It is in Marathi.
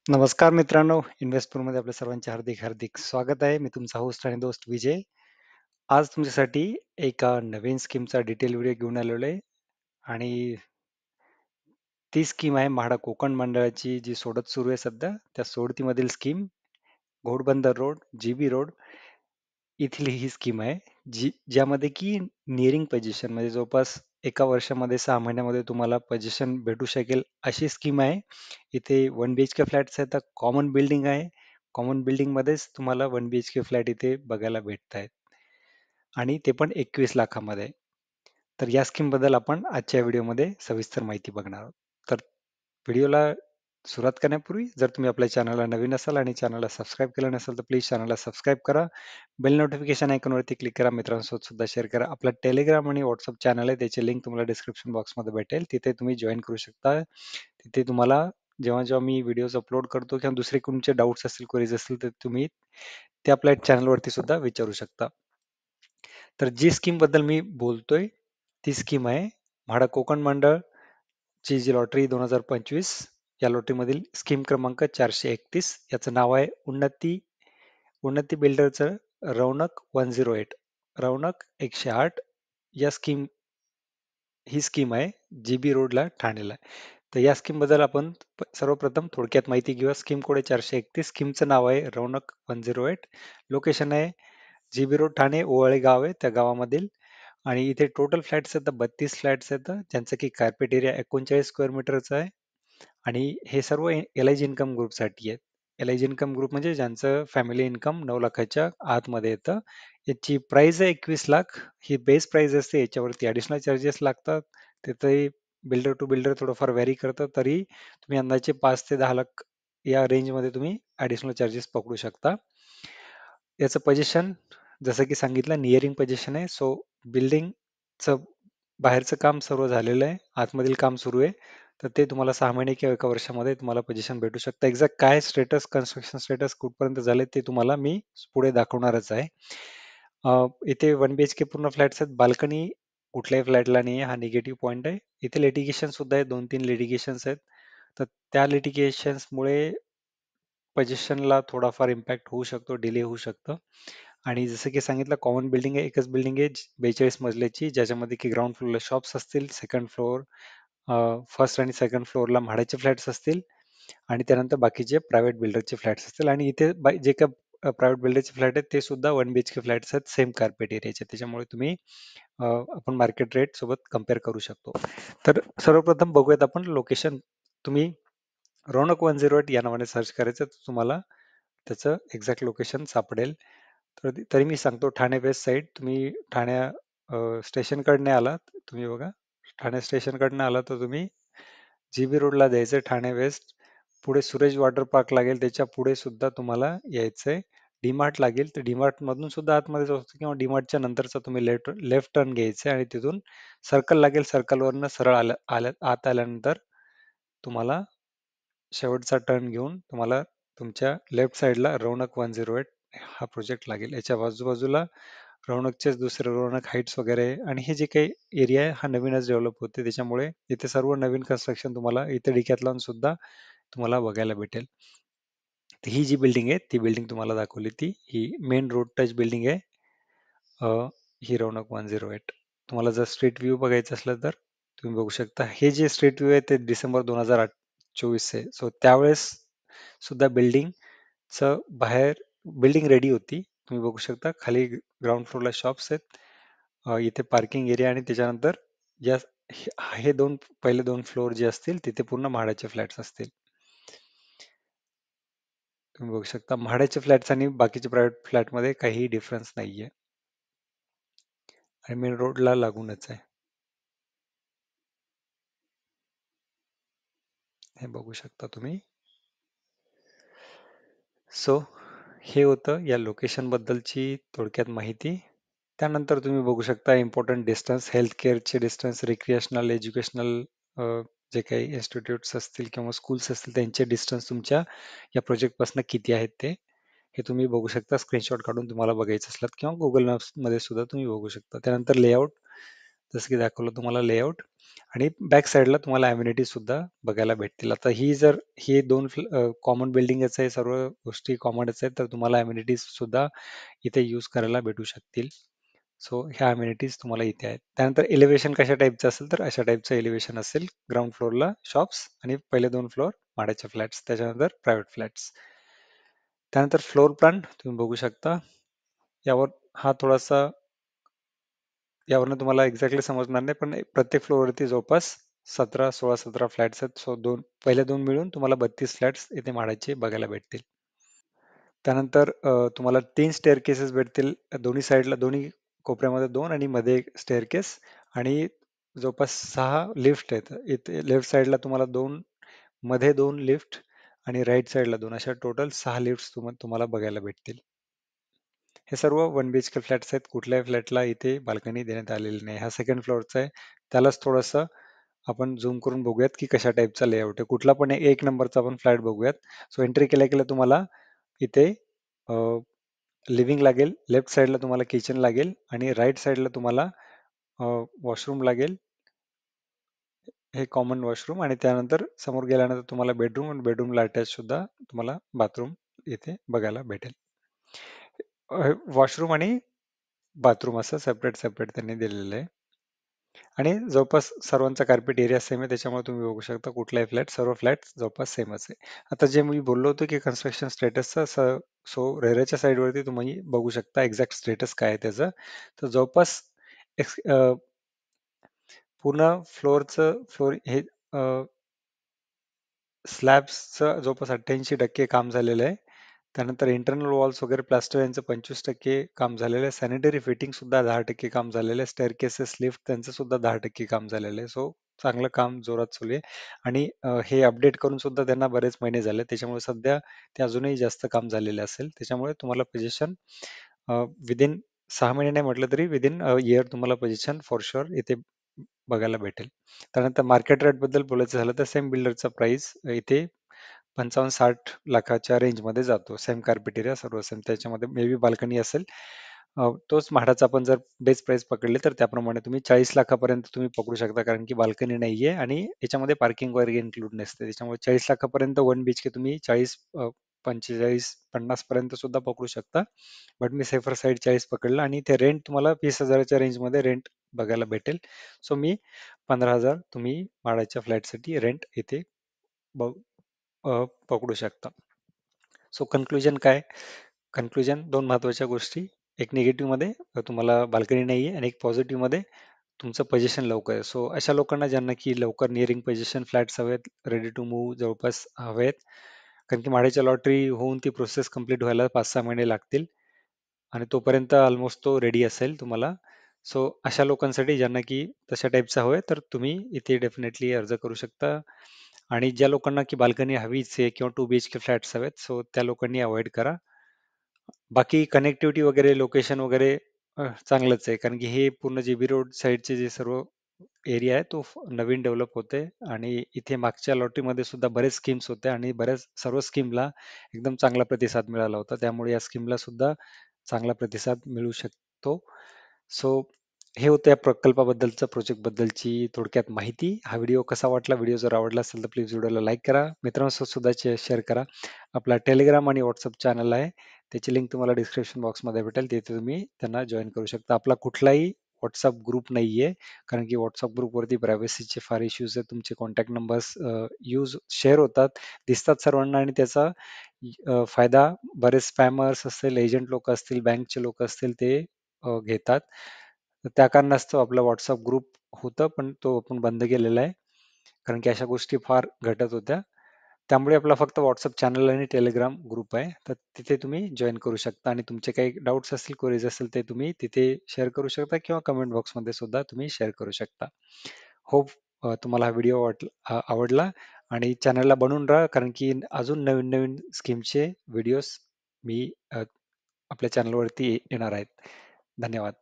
नमस्कार मित्रांनो, इन्व्हेस्टपूरमध्ये आपल्या सर्वांचे हार्दिक हार्दिक स्वागत आहे. मी तुमचा होस्ट आणि दोस्त विजय. आज तुमच्यासाठी एका नवीन स्कीमचा डिटेल व्हिडिओ घेऊन आलेलो आहे आणि ती स्कीम आहे म्हाडा कोकण मंडळाची जी सोडत सुरू आहे सध्या. त्या सोडतीमधील scheme Ghodbunder road, GB road इथली ही स्कीम आहे, ज्यामध्ये की निअरिंग पोझिशन म्हणजे जवळपास एका वर्षामध्ये 6 महिन्यामध्ये तुम्हाला पोझिशन भेटू शकेल अशी स्कीम आहे. इथे 1 बीएचके फ्लॅट्स आहेत, कॉमन बिल्डिंग आहे. कॉमन बिल्डिंगमध्येच तुम्हाला 1 बीएचके फ्लॅट इथे बघायला भेटत आहेत आणि ते पण 21 लाखामध्ये. तर या स्कीमबद्दल आपण आजच्या व्हिडिओमध्ये सविस्तर माहिती बघणार आहोत. तर व्हिडिओला सुरुवात करण्यापूर्वी जर तुम्ही आपल्या चॅनलला नवीन असाल आणि चॅनलला सबस्क्राईब केलं नसेल तर प्लीज चॅनलला सबस्क्राईब करा. बेल नोटिफिकेशन आयकॉनवरती क्लिक करा. मित्रांसोबत सुद्धा शेअर करा. आपला टेलिग्राम आणि व्हॉट्सअप चॅनल आहे, त्याची लिंक तुम्हाला डिस्क्रिप्शन बॉक्समध्ये भेटेल. तिथे तुम्ही जॉईन करू शकता. तिथे तुम्हाला जेव्हा जेव्हा मी व्हिडिओज अपलोड करतो किंवा दुसरे कोणते डाऊट्स असतील, क्वेरीज असतील तर तुम्ही ते आपल्या चॅनलवरती सुद्धा विचारू शकता. तर जी स्कीम बद्दल मी बोलतोय ती स्कीम आहे म्हाडा कोकण मंडळ ची जी लॉटरी 2025 या लॉटरीमधील स्कीम क्रमांक 431. याचं नाव आहे उन्नती उन्नती बिल्डरचं रौनक 108. रौनक 108 या स्कीम ही स्कीम आहे जीबी रोडला ठाणेला. तर या स्कीम बद्दल आपण सर्वप्रथम थोडक्यात माहिती घेऊया. स्कीम कोड आहे 431. स्कीमचं नाव आहे रौनक 108. लोकेशन आहे जीबी रोड ठाणे, ओवाळे गाव आहे त्या गावामधील. आणि इथे टोटल फ्लॅट्स आहेत 32 फ्लॅट्स आहेत, ज्यांचं की कार्पेट एरिया 39 स्क्वेअर मीटरचा आहे. आणि हे सर्व एल-आय-जी इन्कम ग्रुपसाठी आहेत. एल-आय-जी इन्कम ग्रुप म्हणजे ज्यांचं फॅमिली इन्कम 9 लाखाच्या आतमध्ये येतं. याची प्राइस आहे 21 लाख. ही बेस प्राइस असते. याच्यावरती ॲडिशनल चार्जेस लागतात. तिथे बिल्डर टू बिल्डर थोडंफार व्हॅरी करतं. तरी तुम्ही अंदाजे 5 ते 10 लाख या रेंजमध्ये तुम्ही ॲडिशनल चार्जेस पकडू शकता. याचं पोझिशन जसं की सांगितलं निअरिंग पोझिशन आहे. सो बिल्डिंगचं बाहेरचं काम सर्व झालेलं आहे. आतमधील काम सुरू आहे. तर ते तुम्हाला 6 महिने किंवा 1 वर्षामध्ये तुम्हाला पोझिशन भेटू शकतं. एक्झॅक्ट काय स्टेटस, कन्स्ट्रक्शन स्टेटस कुठपर्यंत झाले ते तुम्हाला मी पुढे दाखवणारच आहे. इथे 1 बीएचके पूर्ण फ्लॅट्स आहेत. बाल्कनी कुठल्याही फ्लॅटला नाही आहे. हा निगेटिव्ह पॉइंट आहे. इथे लिटिगेशन सुद्धा आहे. 2-3 लिटिगेशन्स आहेत. तर त्या लिटिगेशन्समुळे पोझिशनला थोडाफार इम्पॅक्ट होऊ शकतो, डिले होऊ शकतं. आणि जसं की सांगितलं कॉमन बिल्डिंग आहे, एकच बिल्डिंग आहे 42 मजल्याची, ज्याच्यामध्ये की ग्राउंड फ्लोअरला शॉप्स असतील, सेकंड फ्लोअर फर्स्ट आणि सेकंड फ्लोअरला म्हाडाचे फ्लॅट्स असतील आणि त्यानंतर बाकीचे प्रायव्हेट बिल्डरचे फ्लॅट्स असतील. आणि इथे जे काही प्रायव्हेट बिल्डरचे फ्लॅट आहेत ते सुद्धा 1 बीएचके फ्लॅट्स आहेत, सेम कार्पेट एरियाचे. त्याच्यामुळे तुम्ही आपण मार्केट रेट सोबत कम्पेअर करू शकतो. तर सर्वप्रथम बघूयात आपण लोकेशन. तुम्ही रौनक 108 या नावाने सर्च करायचं तर तुम्हाला त्याचं एक्झॅक्ट लोकेशन सापडेल. तर तरी मी सांगतो ठाणे वेस्ट साईड. तुम्ही ठाण्या स्टेशनकडनं आलात, तुम्ही बघा ठाणे स्टेशनकडनं आला तर तुम्ही जीबी रोडला जायचं ठाणे वेस्ट. पुढे सुरेश वॉटर पार्क लागेल, त्याच्या पुढे सुद्धा तुम्हाला यायचंय. डीमार्ट लागेल, तर डीमार्ट मधून सुद्धा आतमध्ये जाऊ शकतो किंवा डीमार्टच्या नंतरचा तुम्ही लेफ्ट टर्न घ्यायचे आणि तिथून सर्कल लागेल. सर्कलवरनं सरळ आत आल्यानंतर तुम्हाला शेवटचा टर्न घेऊन तुम्हाला तुमच्या लेफ्ट साईडला रौनक 108 हा प्रोजेक्ट लागेल. याच्या बाजूबाजूला रौनकचेच दुसरे रौनक हाईट्स वगैरे आहे. आणि हे जे काही एरिया आहे हा नवीनच डेव्हलप होते, त्याच्यामुळे इथे सर्व नवीन कन्स्ट्रक्शन तुम्हाला इथे डिकॅथलॉन सुद्धा तुम्हाला बघायला भेटेल. तर ही जी बिल्डिंग आहे ती बिल्डिंग तुम्हाला दाखवली, ही मेन रोड टच बिल्डिंग आहे. ही रौनक 108. तुम्हाला जर स्ट्रीट व्ह्यू बघायचं असलं तर तुम्ही बघू शकता. हे जे स्ट्रीट व्ह्यू आहे ते डिसेंबर 2024 आहे. सो त्यावेळेस सुद्धा बिल्डिंगचं बाहेर बिल्डिंग रेडी होती. तुम्ही बघू शकता खाली ग्राउंड फ्लोअरला शॉप्स आहेत. इथे पार्किंग एरिया आणि त्याच्यानंतर या हे पहिले दोन फ्लोअर जे असतील तिथे पूर्ण म्हाडाचे फ्लॅट्स असतील. तुम्ही बघू शकता म्हाडाचे फ्लॅट्स आणि बाकीचे प्रायव्हेट फ्लॅटमध्ये काहीही डिफरन्स नाहीये आणि मेन रोडला लागूनच आहे. हे बघू शकता तुम्ही. सो हे होतं या लोकेशन बद्दलची थोडक्यात माहिती. त्यानंतर तुम्ही बघू शकता इम्पॉर्टंट डिस्टन्स, हेल्थ केअरचे डिस्टन्स, रिक्रिएशनल, एज्युकेशनल जे काही इन्स्टिट्यूट्स असतील किंवा स्कूल्स असतील त्यांचे डिस्टन्स तुमच्या या प्रोजेक्टपासून किती आहेत ते हे तुम्ही बघू शकता. स्क्रीनशॉट काढून तुम्हाला बघायचं असलात किंवा गुगल मॅप्समध्ये सुद्धा तुम्ही बघू शकता. त्यानंतर लेआउट. जसं की दाखवलं तुम्हाला लेआउट. आणि बॅक साईडला तुम्हाला अम्युनिटीज सुद्धा बघायला भेटतील. आता ही दोन कॉमन बिल्डिंगच आहे, सर्व गोष्टी कॉमनच आहेत, तर तुम्हाला अम्युनिटीज सुद्धा इथे यूज करायला भेटू शकतील. सो ह्या अम्युनिटीज तुम्हाला इथे आहेत. त्यानंतर एलिव्हेशन कशा टाईपचं असेल तर अशा टाईपचं एलिव्हेशन असेल. ग्राउंड फ्लोअरला शॉप्स आणि पहिले 2 फ्लोअर भाड्याचे फ्लॅट्स, त्याच्यानंतर प्रायव्हेट फ्लॅट्स. त्यानंतर फ्लोअर प्लॅन तुम्ही बघू शकता. यावर हा थोडासा यावरनं तुम्हाला एक्झॅक्टली समजणार नाही, पण प्रत्येक फ्लोअरवरती जवळपास 16 फ्लॅट्स आहेत. सो पहिले दोन मिळून तुम्हाला 32 फ्लॅट्स इथे म्हाडाचे बघायला भेटतील. त्यानंतर तुम्हाला 3 स्टेअर केसेस भेटतील दोन्ही साईडला, दोन्ही कोपऱ्यामध्ये 2 आणि मध्ये एक स्टेअर केस आणि जवळपास 6 लिफ्ट आहेत. इथे लेफ्ट साईडला तुम्हाला 2, मध्ये 2 लिफ्ट आणि राईट साईडला 2, अशा टोटल 6 लिफ्ट तुम्हाला बघायला भेटतील. हे सर्व 1 BHK फ्लॅट्स आहेत. कुठल्याही फ्लॅटला इथे बाल्कनी देण्यात आलेली नाही. हा सेकंड फ्लोअरचा आहे. त्यालाच थोडंसं आपण झूम करून बघूयात की कशा टाईपचा लेआउट आहे. कुठला पण एक नंबरचा आपण फ्लॅट बघूयात. सो एंट्री केल्या केल्या तुम्हाला इथे लिव्हिंग लागेल, लेफ्ट साईडला तुम्हाला किचन लागेल आणि राईट साईडला तुम्हाला वॉशरूम लागेल. हे कॉमन वॉशरूम आणि त्यानंतर समोर गेल्यानंतर तुम्हाला बेडरूम आणि बेडरूमला अटॅच सुद्धा तुम्हाला बाथरूम इथे बघायला भेटेल. वॉशरूम आणि बाथरूम असं सेपरेट सेपरेट त्यांनी दिलेलं आहे. आणि जवळपास सर्वांचा कार्पेट एरिया सेम आहे, त्याच्यामुळे तुम्ही बघू शकता कुठलाही फ्लॅट, सर्व फ्लॅट जवळपास सेमच आहे. आता जे मी बोललो होतो की कन्स्ट्रक्शन स्टेटसचा, सो रेरेच्या साईडवरती तुम्ही बघू शकता एक्झॅक्ट स्टेटस काय आहे त्याचं. तर जवळपास पूर्ण फ्लोर हे स्लॅब्सचं जवळपास 88% काम झालेलं आहे. त्यानंतर इंटरनल वॉल्स वगैरे प्लास्टर यांचं 25% काम झालेलं आहे. सॅनिटरी फिटिंग सुद्धा 10% काम झालेलं आहे. स्टेअरकेसेस, लिफ्ट त्यांचं सुद्धा 10% काम झालेलं आहे. सो चांगलं काम जोरात चालू आहे. आणि हे अपडेट करून सुद्धा त्यांना बरेच महिने झाले. त्याच्यामुळे सध्या ते अजूनही जास्त काम झालेलं असेल. त्याच्यामुळे तुम्हाला पोझिशन विदिन 6 महिने नाही म्हटलं तरी विदिन इयर तुम्हाला पोझिशन फॉर शुअर इथे बघायला भेटेल. त्यानंतर मार्केट रेट बद्दल बोलायचं झालं तर सेम बिल्डरचा प्राइस इथे 55-60 लाखाच्या रेंजमध्ये जातो. सेम कार्पेट एरिया सर्व सेम, त्याच्यामध्ये मे बी बाल्कनी असेल. तोच म्हाडाचा आपण जर बेस प्राइस पकडले तर त्याप्रमाणे तुम्ही 40 लाखापर्यंत तुम्ही पकडू शकता, कारण की बाल्कनी नाहीये आणि याच्यामध्ये पार्किंग वगैरे इन्क्लूड नसते. त्याच्यामुळे 40 लाखापर्यंत 1 BHK तुम्ही 40, 45, 50 पर्यंत सुद्धा पकडू शकता. बट मी सेफर साईड 40 पकडलं आणि ते रेंट तुम्हाला 20,000च्या रेंजमध्ये रेंट बघायला भेटेल. सो मी 15,000 तुम्ही म्हाडाच्या फ्लॅटसाठी रेंट इथे पकडू शकता. सो कन्क्लुजन काय? कन्क्लुजन 2 महत्त्वाच्या गोष्टी. एक निगेटिव्हमध्ये तुम्हाला बाल्कनी नाही आहे आणि एक पॉझिटिव्हमध्ये तुमचं पोझिशन लवकर आहे. सो अशा लोकांना ज्यांना की लवकर निअरिंग पोझिशन फ्लॅट्स हवेत, रेडी टू मूव्ह जवळपास हवेत, कारण की म्हाडाच्या लॉटरी होऊन ती प्रोसेस कंप्लीट व्हायला 5-6 महिने लागतील आणि तोपर्यंत ऑलमोस्ट तो रेडी असेल तुम्हाला. सो अशा लोकांसाठी ज्यांना की तशा टाईपचं हवं आहे, तर तुम्ही इथे डेफिनेटली अर्ज करू शकता. आणि ज्या लोकांना की बाल्कनी हवीच आहे किंवा 2 BHK फ्लॅट्स हवेत, सो त्या लोकांनी अवॉइड करा. बाकी कनेक्टिव्हिटी वगैरे, लोकेशन वगैरे चांगलंच आहे, कारण की हे पूर्ण जीबी रोड साईडचे जे सर्व एरिया आहे तो नवीन डेव्हलप होते आणि इथे मागच्या लॉटरीमध्ये सुद्धा बरेच स्कीम्स होत्या आणि बऱ्याच सर्व स्कीमला एकदम चांगला प्रतिसाद मिळाला होता. त्यामुळे या स्कीमला सुद्धा चांगला प्रतिसाद मिळू शकतो. सो हे होतं या प्रकल्पाबद्दलचं, प्रोजेक्टबद्दलची थोडक्यात माहिती. हा व्हिडिओ कसा वाटला? व्हिडिओ जर आवडला असेल तर प्लीज व्हिडिओला लाईक करा, मित्रांसोबत सुद्धा शेअर करा. आपला टेलिग्राम आणि व्हॉट्सअप चॅनल आहे, त्याची लिंक तुम्हाला डिस्क्रिप्शन बॉक्समध्ये भेटेल, तिथे तुम्ही त्यांना जॉईन करू शकता. आपला कुठलाही व्हॉट्सअप ग्रुप नाहीये, कारण की व्हॉट्सअप ग्रुपवरती प्रायव्हसीचे फार इश्यूज आहेत. तुमचे कॉन्टॅक्ट नंबर्स शेअर होतात, दिसतात सर्वांना आणि त्याचा फायदा बरेच स्पॅमर्स असतील, एजंट लोक असतील, बँकचे लोक असतील, ते घेतात. तर त्या कारणास्तव आपला व्हॉट्सअप ग्रुप होतं, पण तो आपण बंद केलेला आहे, कारण की अशा गोष्टी फार घटत होत्या. त्यामुळे आपला फक्त व्हॉट्सअप चॅनल आणि टेलिग्राम ग्रुप आहे, तर तिथे तुम्ही जॉईन करू शकता आणि तुमचे काही डाऊट्स असतील, क्वेरीज असतील, ते तुम्ही तिथे शेअर करू शकता किंवा कमेंट बॉक्समध्ये सुद्धा तुम्ही शेअर करू शकता. होप तुम्हाला हा व्हिडिओ आवडला आणि चॅनलला बनवून राहा, कारण की अजून नवीन नवीन स्कीमचे व्हिडिओज मी आपल्या चॅनलवरती येणार आहेत. धन्यवाद.